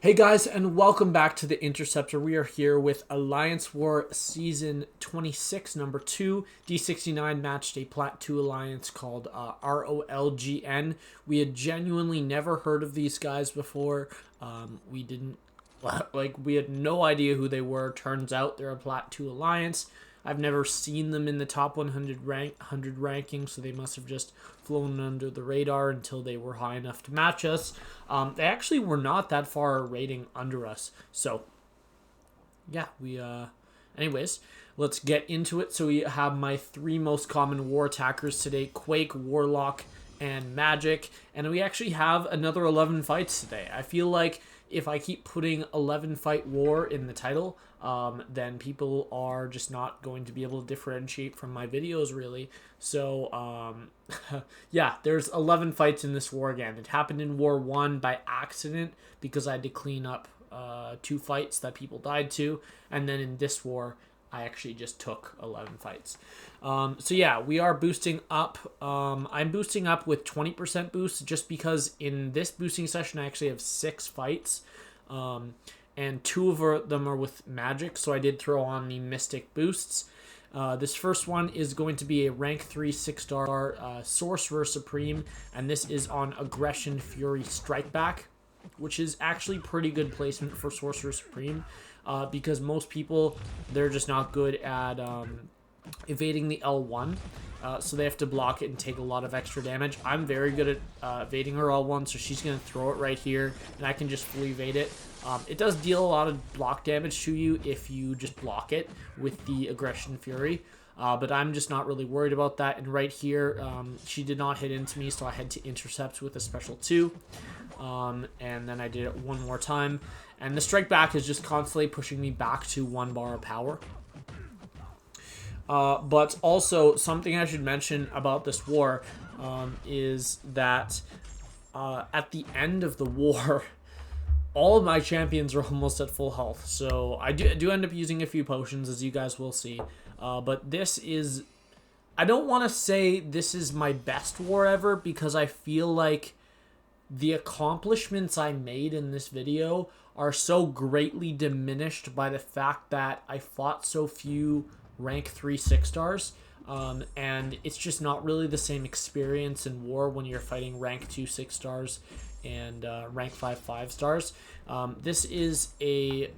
Hey guys, and welcome back to the Interceptor. We are here with Alliance War Season 26, number 2, D69 matched a Plat 2 alliance called RoLGN. We had genuinely never heard of these guys before. We had no idea who they were. Turns out they're a Plat 2 alliance. I've never seen them in the top 100 ranking, so they must have just flown under the radar until they were high enough to match us. They actually were not that far rating under us. So, yeah, anyways, let's get into it. So we have my 3 most common war attackers today: Quake, Warlock, and Magik. And we actually have another 11 fights today. I feel like if I keep putting 11 fight war in the title, then people are just not going to be able to differentiate from my videos, really. So, yeah, there's 11 fights in this war again. It happened in War 1 by accident because I had to clean up 2 fights that people died to. And then in this war, I actually just took 11 fights. So yeah, we are boosting up. I'm boosting up with 20% boost just because in this boosting session I actually have 6 fights. And 2 of them are with Magik, so I did throw on the Mystic boosts. This first one is going to be a rank 3 6-star Sorcerer Supreme, and this is on Aggression Fury Strike Back, which is actually pretty good placement for Sorcerer Supreme. Because most people, they're just not good at evading the L1, so they have to block it and take a lot of extra damage. I'm very good at evading her L1, so she's going to throw it right here, and I can just fully evade it. It does deal a lot of block damage to you if you just block it with the Aggression Fury, but I'm just not really worried about that. And right here, she did not hit into me, so I had to intercept with a special 2. And then I did it one more time. And the strike back is just constantly pushing me back to 1 bar of power. But also, something I should mention about this war is that at the end of the war, all of my champions are almost at full health. So I do end up using a few potions, as you guys will see. But this is... I don't want to say this is my best war ever, because I feel like the accomplishments I made in this video are so greatly diminished by the fact that I fought so few rank 3 6-stars, and it's just not really the same experience in war when you're fighting rank 2 6-stars and rank 5 5-stars. This is a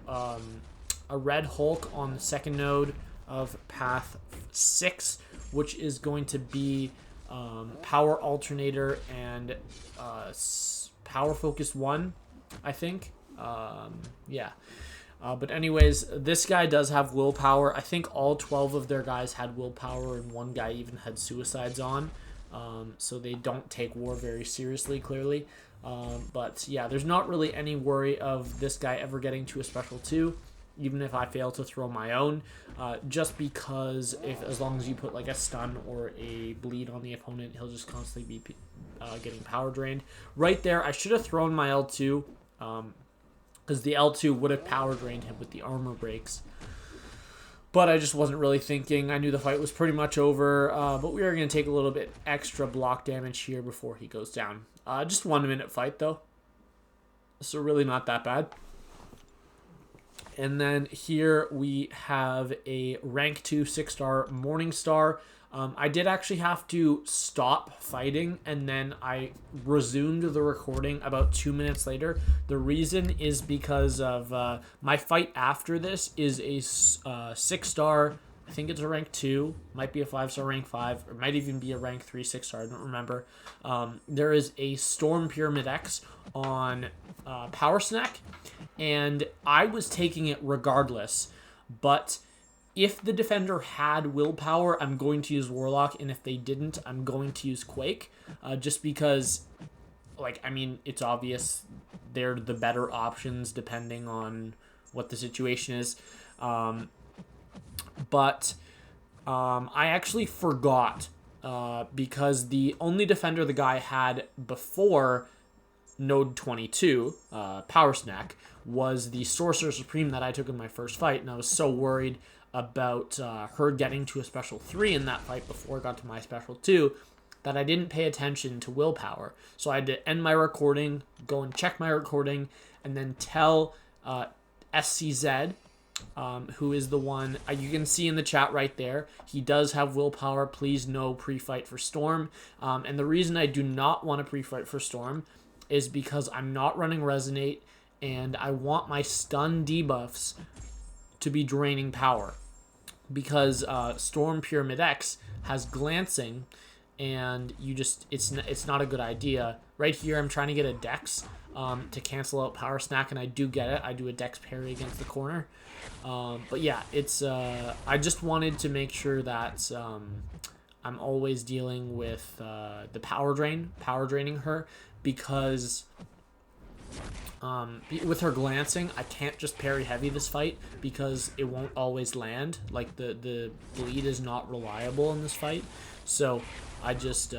Red Hulk on the 2nd node of path 6, which is going to be Power Alternator and Power Focus 1, I think. Yeah. But anyways, this guy does have willpower. I think all 12 of their guys had willpower, and 1 guy even had suicides on. So they don't take war very seriously, clearly. But yeah, there's not really any worry of this guy ever getting to a special 2, even if I fail to throw my own, just because as long as you put like a stun or a bleed on the opponent, he'll just constantly be getting power drained. Right there, I should have thrown my L2, because the L2 would have power drained him with the armor breaks. But I just wasn't really thinking. I knew the fight was pretty much over, but we are going to take a little bit extra block damage here before he goes down. Just 1 minute fight, though. So really not that bad. And then here we have a rank 2 6-star Morningstar. I did actually have to stop fighting, and then I resumed the recording about 2 minutes later. The reason is because of my fight after this is a 6-star. I think it's a rank 2, might be a 5-star rank 5, or might even be a rank 3 6-star, I don't remember. There is a Storm Pyramid X on Power Snack, and I was taking it regardless, but if the defender had willpower, I'm going to use Warlock, and if they didn't, I'm going to use Quake, just because, like, I mean, it's obvious they're the better options depending on what the situation is. But I actually forgot, because the only defender the guy had before Node 22, Power Snack, was the Sorcerer Supreme that I took in my first fight, and I was so worried about her getting to a special 3 in that fight before I got to my special 2 that I didn't pay attention to willpower. So I had to end my recording, go and check my recording and then tell SCZ, who is the one you can see in the chat right there. He does have willpower. Please no pre-fight for Storm. And the reason I do not want to pre-fight for Storm is because I'm not running Resonate, and I want my stun debuffs to be draining power. Because Storm Pyramid X has glancing, and it's not a good idea. Right here, I'm trying to get a Dex to cancel out Power Snack, and I do get it. I do a Dex parry against the corner. But yeah, it's I just wanted to make sure that I'm always dealing with the power draining her, because with her glancing, I can't just parry heavy this fight because it won't always land. Like the bleed is not reliable in this fight, so I just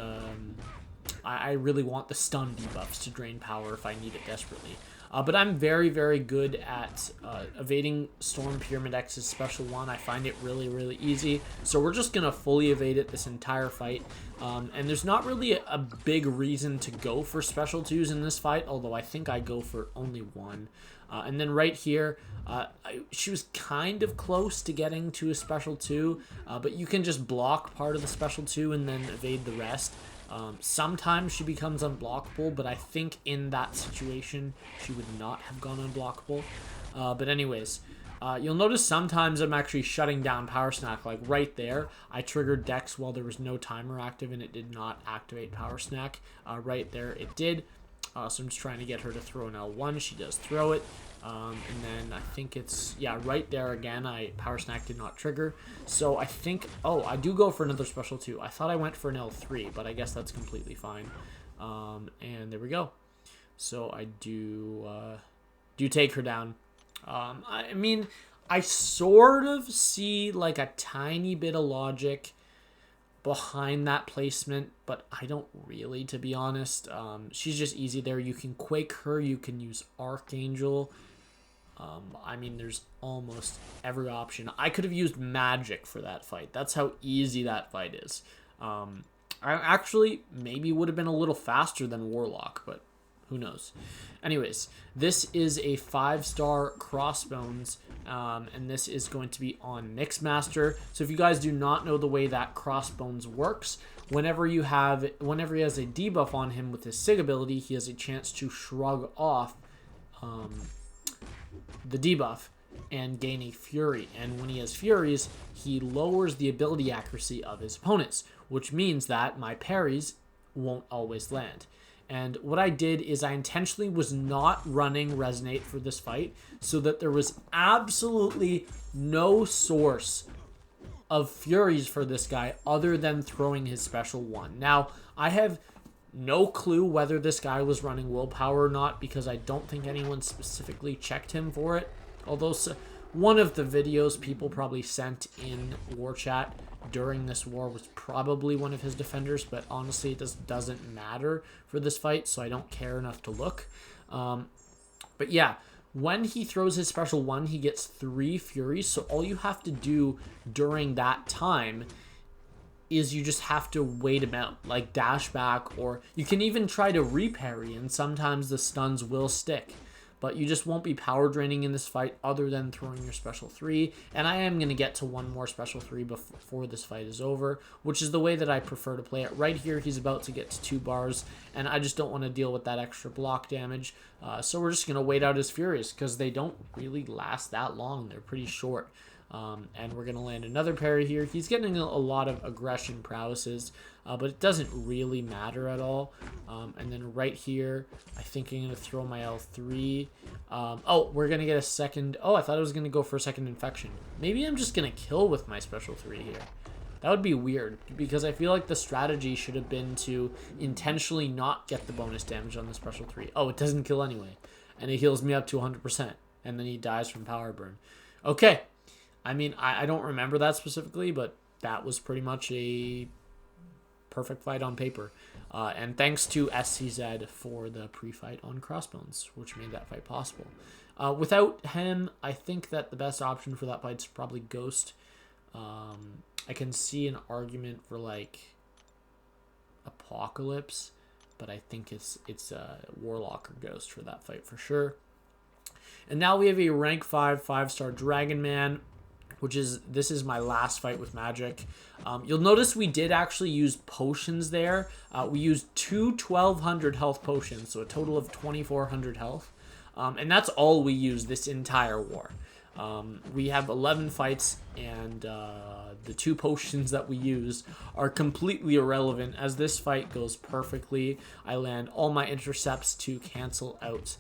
I really want the stun debuffs to drain power if I need it desperately. But I'm very, very good at evading Storm Pyramid X's special 1. I find it really, really easy. So we're just going to fully evade it this entire fight. And there's not really a big reason to go for special 2s in this fight, although I think I go for only one. And then right here, she was kind of close to getting to a special 2, but you can just block part of the special 2 and then evade the rest. Sometimes she becomes unblockable, but I think in that situation she would not have gone unblockable. But anyways, you'll notice sometimes I'm actually shutting down Power Snack. Like right there, I triggered Dex while there was no timer active and it did not activate Power Snack. Right there it did. So I'm just trying to get her to throw an L1. She does throw it. And then I think it's, yeah, right there again, Power Snack did not trigger. So I think, oh, I do go for another special 2. I thought I went for an L3, but I guess that's completely fine. And there we go. So I do take her down. I mean, I sort of see like a tiny bit of logic behind that placement, but I don't really, to be honest. She's just easy there. You can Quake her, you can use Archangel. I mean, there's almost every option. I could have used Magik for that fight. That's how easy that fight is. I actually maybe would have been a little faster than Warlock, but who knows. Anyways, this is a 5-star Crossbones, and this is going to be on Mixmaster. So if you guys do not know the way that Crossbones works, whenever he has a debuff on him with his Sig ability, he has a chance to shrug off the debuff and gain a Fury. And when he has Furies, he lowers the ability accuracy of his opponents, which means that my parries won't always land. And what I did is I intentionally was not running Resonate for this fight so that there was absolutely no source of Furies for this guy other than throwing his special 1. Now, I have no clue whether this guy was running willpower or not because I don't think anyone specifically checked him for it. Although one of the videos people probably sent in war chat during this war was probably one of his defenders, but honestly it just doesn't matter for this fight, so I don't care enough to look. But yeah, when he throws his special 1, he gets 3 Furies, so all you have to do during that time is you just have to wait him out, like dash back, or you can even try to reparry, and sometimes the stuns will stick. But you just won't be power draining in this fight other than throwing your special 3. And I am going to get to one more special 3 before this fight is over, which is the way that I prefer to play it. Right here, he's about to get to 2 bars, and I just don't want to deal with that extra block damage. So we're just going to wait out his Furies, because they don't really last that long. They're pretty short. And we're going to land another parry here. He's getting a lot of aggression prowesses, but it doesn't really matter at all. And then right here, I think I'm going to throw my L3. Oh, we're going to get a second. Oh, I thought I was going to go for a second infection. Maybe I'm just going to kill with my special 3 here. That would be weird, because I feel like the strategy should have been to intentionally not get the bonus damage on the special 3. Oh, it doesn't kill anyway. And it heals me up to 100%. And then he dies from power burn. Okay. I mean, I don't remember that specifically, but that was pretty much a perfect fight on paper. And thanks to SCZ for the pre-fight on Crossbones, which made that fight possible. Without him, I think that the best option for that fight is probably Ghost. I can see an argument for, like, Apocalypse, but I think it's Warlock or Ghost for that fight for sure. And now we have a rank 5 5-star Dragon Man, this is my last fight with Magik. You'll notice we did actually use potions there. We used two 1200 health potions, so a total of 2400 health. And that's all we used this entire war. We have 11 fights, and the 2 potions that we used are completely irrelevant as this fight goes perfectly. I land all my intercepts to cancel out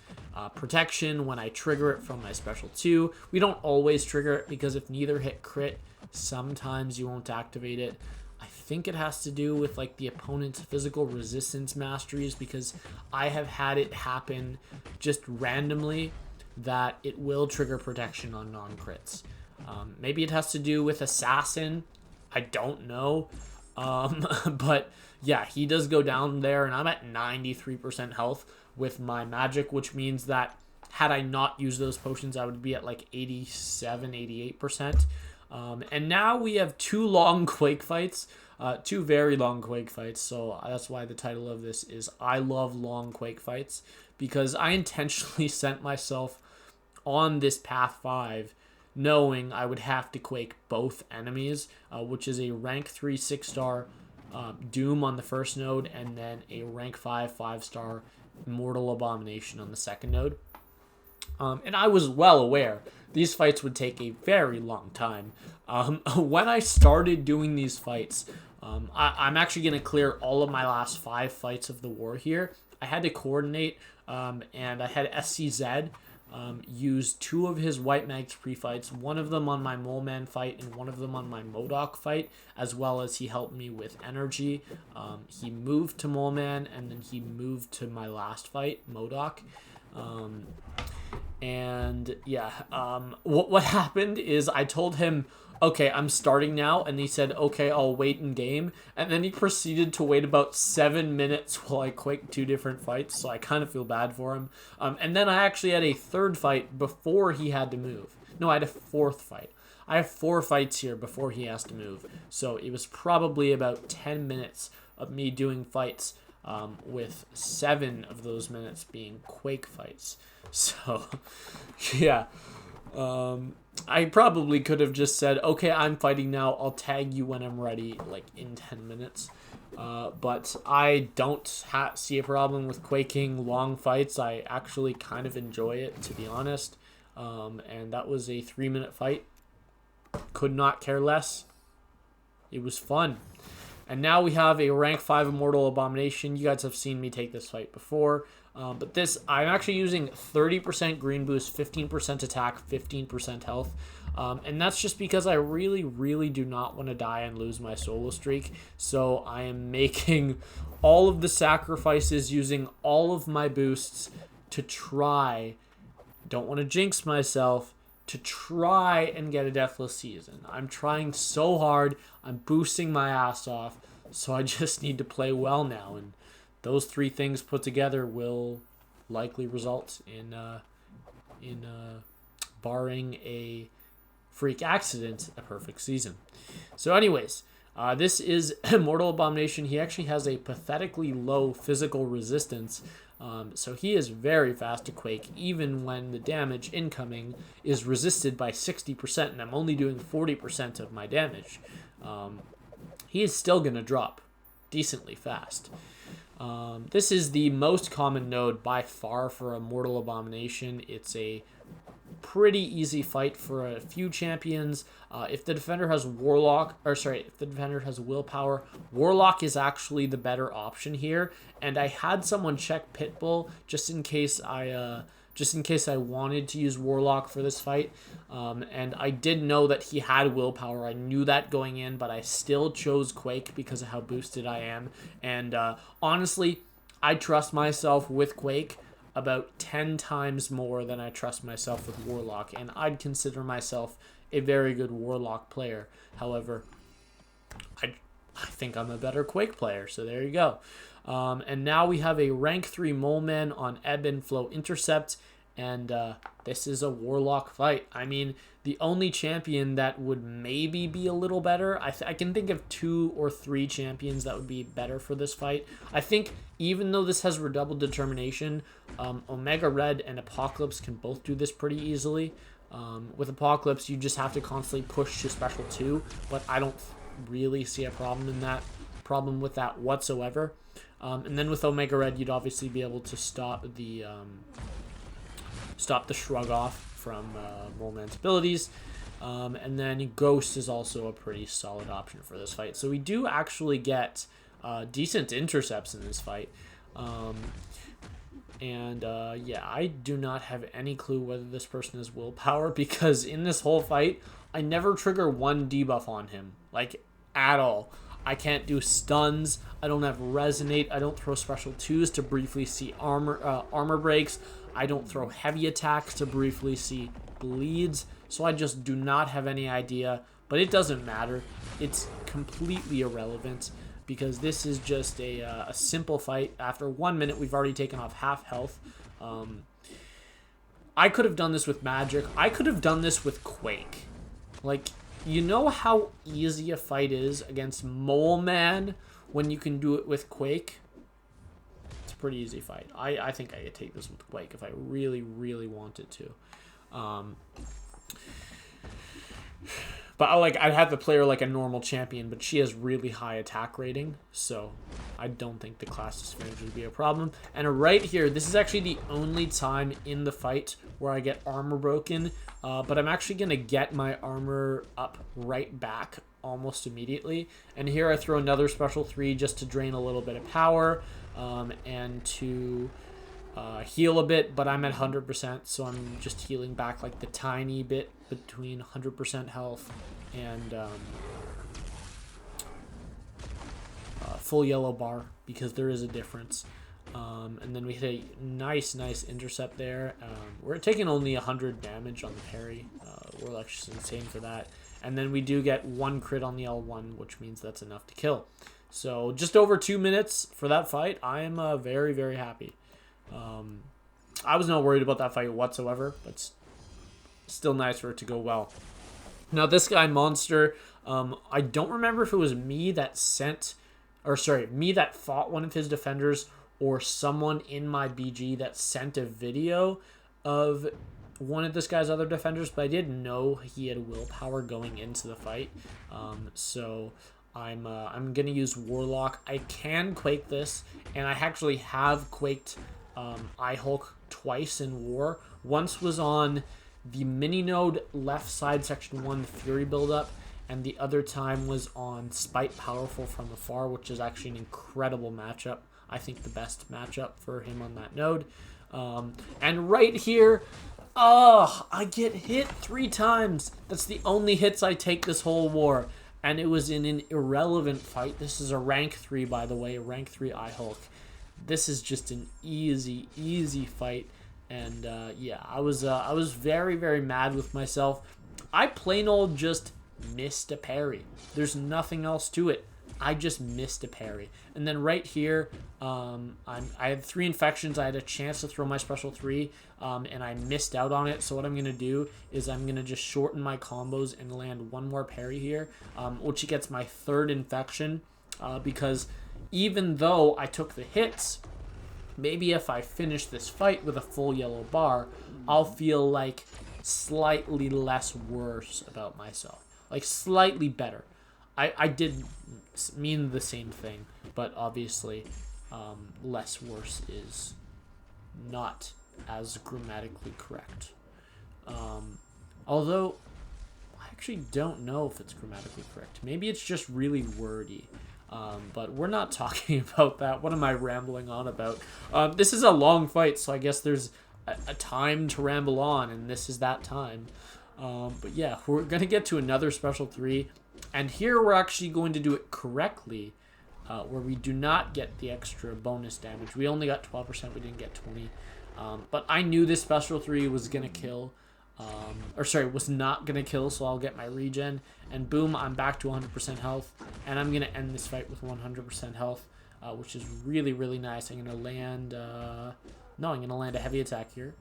protection when I trigger it from my special 2. We don't always trigger it because if neither hit crit, sometimes you won't activate it. I think it has to do with like the opponent's physical resistance masteries, because I have had it happen just randomly that it will trigger protection on non-crits. Maybe it has to do with Assassin. I don't know. But yeah, he does go down there, and I'm at 93% health with my Magik, which means that had I not used those potions, I would be at like 87, 88%. And now we have 2 long Quake fights, 2 very long Quake fights. So that's why the title of this is I Love Long Quake Fights, because I intentionally sent myself on this path 5 knowing I would have to Quake both enemies, which is a rank 3 6-star Doom on the first node, and then a rank 5 5-star Immortal Abomination on the second node. And I was well aware these fights would take a very long time. When I started doing these fights, I'm actually going to clear all of my last 5 fights of the war here. I had to coordinate, and I had SCZ use 2 of his White Mags pre-fights, one of them on my Moleman fight and one of them on my Modok fight, as well as he helped me with energy. He moved to Moleman, and then he moved to my last fight, Modok. And yeah, what happened is I told him, okay, I'm starting now, and he said, okay, I'll wait in game, and then he proceeded to wait about 7 minutes while I quaked 2 different fights, so I kind of feel bad for him. And then I actually had a 3rd fight before he had to move. No, I had a 4th fight. I have 4 fights here before he has to move, so it was probably about 10 minutes of me doing fights, with 7 of those minutes being Quake fights. So, yeah. I probably could have just said, okay, I'm fighting now, I'll tag you when I'm ready, like in 10 minutes. But I don't see a problem with quaking long fights. I actually kind of enjoy it, to be honest. And that was a 3-minute fight. Could not care less. It was fun. And now we have a rank 5 Immortal Abomination. You guys have seen me take this fight before. But this, I'm actually using 30% green boost, 15% attack, 15% health. And that's just because I really, really do not want to die and lose my solo streak. So I am making all of the sacrifices, using all of my boosts to try, don't want to jinx myself, to try and get a Deathless season. I'm trying so hard. I'm boosting my ass off. So I just need to play well now. And those 3 things put together will likely result in barring a freak accident, a perfect season. So anyways, this is Immortal Abomination. He actually has a pathetically low physical resistance. So he is very fast to Quake, even when the damage incoming is resisted by 60%, and I'm only doing 40% of my damage. He is still going to drop decently fast. This is the most common node by far for Immortal Abomination. It's a pretty easy fight for a few champions. If the defender has if the defender has willpower, Warlock is actually the better option here. And I had someone check Pitbull just in case I wanted to use Warlock for this fight. And I did know that he had willpower. I knew that going in, but I still chose Quake because of how boosted I am. And honestly, I trust myself with Quake about 10 times more than I trust myself with Warlock, and I'd consider myself a very good Warlock player. However, I think I'm a better Quake player, so there you go. And now we have a rank 3 Moleman on Ebb and Flow Intercept, And this is a Warlock fight. I mean, the only champion that would maybe be a little better, I can think of 2 or 3 champions that would be better for this fight. I think even though this has redoubled determination, Omega Red and Apocalypse can both do this pretty easily. With Apocalypse, you just have to constantly push to special 2, but I don't really see a problem with that whatsoever. And then with Omega Red, you'd obviously be able to stop the shrug off from Moleman's abilities. And then Ghost is also a pretty solid option for this fight. So we do actually get decent intercepts in this fight. Yeah, I do not have any clue whether this person has willpower, because in this whole fight, I never trigger 1 debuff on him, like, at all. I can't do stuns, I don't have resonate, I don't throw special 2s to briefly see armor breaks, I don't throw heavy attacks to briefly see bleeds, so I just do not have any idea, but it doesn't matter. It's completely irrelevant, because this is just a simple fight. After 1 minute, we've already taken off half health. I could have done this with Magik. I could have done this with Quake. Like, you know how easy a fight is against Moleman when you can do it with Quake? It's a pretty easy fight. I think I could take this with Quake if I really, really wanted to. But I'd have to play her like a normal champion, but she has really high attack rating, so I don't think the class disadvantage would be a problem. And right here, this is actually the only time in the fight where I get armor broken, but I'm actually going to get my armor up right back almost immediately. And here I throw another special 3 just to drain a little bit of power and to heal a bit, but I'm at 100%, so I'm just healing back like the tiny bit between 100% health and full yellow bar, because there is a difference. And then we hit a nice intercept there. We're taking only 100 damage on the parry. Warlock's just insane for that. And then we do get 1 crit on the L1, which means that's enough to kill. So just over 2 minutes for that fight. I am very, very happy. I was not worried about that fight whatsoever, but still nice for it to go well. Now this guy Monster, I don't remember if it was me that fought one of his defenders, or someone in my BG that sent a video of one of this guy's other defenders, but I didn't know he had willpower going into the fight. So I'm gonna use Warlock. I can Quake this, and I actually have Quaked iHulk twice in War. Once was on the mini node left side section 1 Fury buildup, and the other time was on Spite Powerful from Afar, which is actually an incredible matchup. I think the best matchup for him on that node. And right here, I get hit 3 times. That's the only hits I take this whole war, and it was in an irrelevant fight. This is a rank 3, by the way, a rank 3 iHulk. This is just an easy fight, and yeah, I was very, very mad with myself. I plain old just missed a parry. There's nothing else to it. I just missed a parry. And then right here, I had 3 infections. I had a chance to throw my special 3, and I missed out on it. So what I'm going to do is I'm going to just shorten my combos and land 1 more parry here, which gets my 3rd infection, because even though I took the hits, maybe if I finish this fight with a full yellow bar, I'll feel like slightly less worse about myself. Like slightly better. I did mean the same thing, but obviously less worse is not as grammatically correct. Although I actually don't know if it's grammatically correct. Maybe it's just really wordy. But we're not talking about that. What am I rambling on about? This is a long fight, so I guess there's a time to ramble on, and this is that time. But yeah, we're going to get to another special 3, and here we're actually going to do it correctly, where we do not get the extra bonus damage. We only got 12%, we didn't get 20. But I knew this special 3 was going to kill. Was not going to kill, so I'll get my regen, and boom, I'm back to 100% health, and I'm going to end this fight with 100% health, which is really, really nice. I'm going to land, I'm going to land a heavy attack here,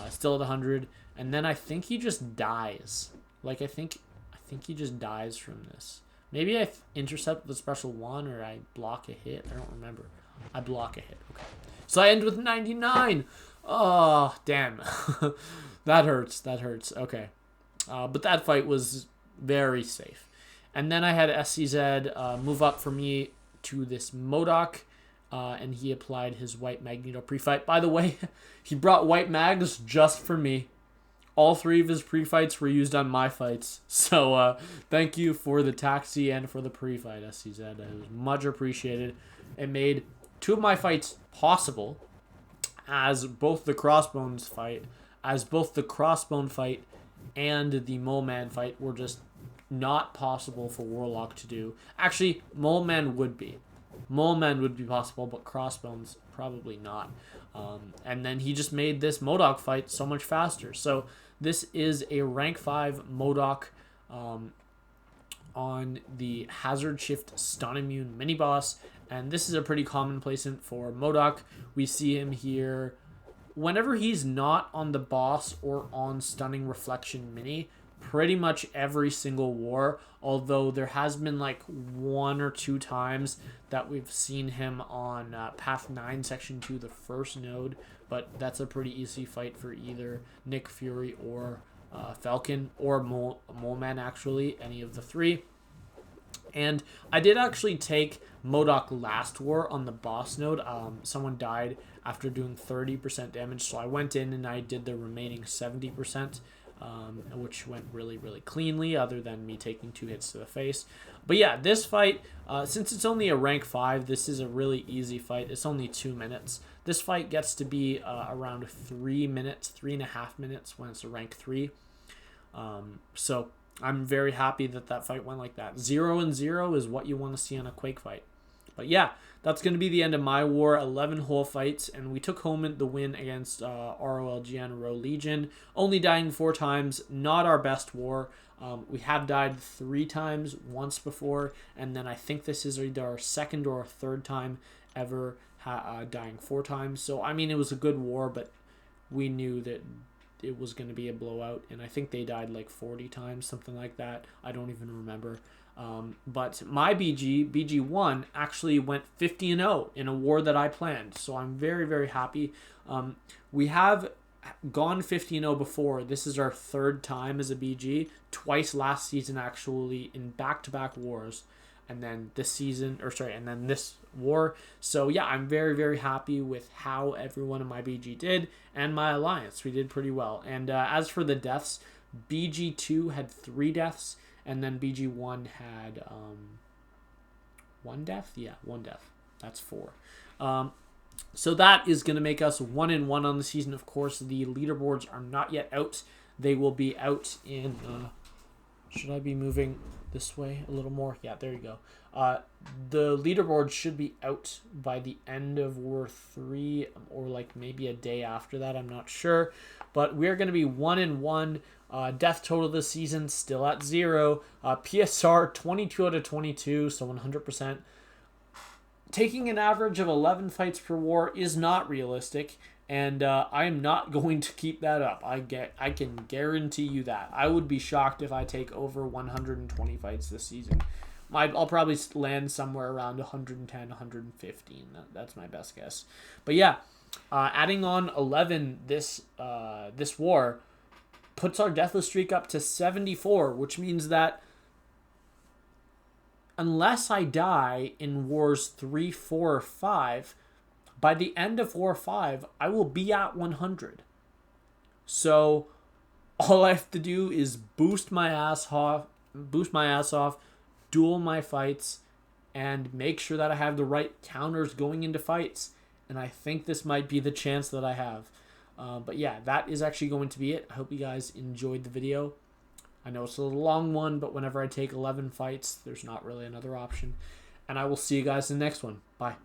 Still at 100. And then I think he just dies. Like, I think he just dies from this. Maybe I intercept with a special 1 or I block a hit. I don't remember. I block a hit. Okay. So I end with 99. Oh, damn. That hurts. That hurts. Okay. But that fight was very safe. And then I had SCZ move up for me to this Modok. And he applied his white Magneto pre-fight. By the way, he brought white mags just for me. All 3 of his pre-fights were used on my fights. So thank you for the taxi and for the pre-fight, SCZ. It was much appreciated. It made 2 of my fights possible, as both the Crossbones fight, and the Moleman fight were just not possible for Warlock to do. Actually, Moleman would be. Moleman would be possible, but Crossbones probably not. And then he just made this Modok fight so much faster. So this is a rank 5 Modok on the Hazard Shift Stun Immune mini boss. And this is a pretty common placement for Modok. We see him here whenever he's not on the boss or on Stunning Reflection mini. Pretty much every single war, although there has been like 1 or 2 times that we've seen him on Path 9 Section 2, the first node, but that's a pretty easy fight for either Nick Fury or Falcon or Moleman, actually, any of the 3. And I did actually take Modok last war on the boss node. Someone died after doing 30% damage, so I went in and I did the remaining 70%. Which went really, really cleanly, other than me taking 2 hits to the face. But yeah, this fight, since it's only a rank 5, this is a really easy fight. It's only 2 minutes. This fight gets to be around 3 minutes, 3.5 minutes when it's a rank 3. So I'm very happy that fight went like that. 0-0 is what you want to see on a Quake fight. But yeah, that's going to be the end of my war. 11 whole fights, and we took home the win against RoLGN, RoLGN. Only dying 4 times, not our best war. We have died 3 times, once before, and then I think this is either our 2nd or 3rd time ever dying 4 times. So, I mean, it was a good war, but we knew that it was going to be a blowout, and I think they died like 40 times, something like that. I don't even remember. But my BG1 actually went 50-0 in a war that I planned. So I'm very, very happy. We have gone 50-0 before. This is our 3rd time as a BG. Twice last season, actually, in back-to-back wars. And then this season, and then this war. So yeah, I'm very, very happy with how everyone in my BG did. And my alliance, we did pretty well. And as for the deaths, BG2 had 3 deaths. And then BG1 had 1 death? Yeah, 1 death. That's 4. So that is going to make us 1-1 on the season. Of course, the leaderboards are not yet out. They will be out in... should I be moving this way a little more? Yeah, there you go. The leaderboard should be out by the end of War 3 or like maybe a day after that. I'm not sure. But we're going to be 1-1. Death total this season still at 0. PSR 22 out of 22, so 100%. Taking an average of 11 fights per war is not realistic, and I am not going to keep that up. I can guarantee you that. I would be shocked if I take over 120 fights this season. I'll probably land somewhere around 110, 115. That's my best guess. But yeah, adding on 11 this war puts our Deathless streak up to 74, which means that unless I die in Wars 3, 4, or 5, by the end of War 5, I will be at 100. So all I have to do is boost my ass off, duel my fights, and make sure that I have the right counters going into fights. And I think this might be the chance that I have. But yeah, that is actually going to be it. I hope you guys enjoyed the video. I know it's a little long one, but whenever I take 11 fights, there's not really another option. And I will see you guys in the next one. Bye.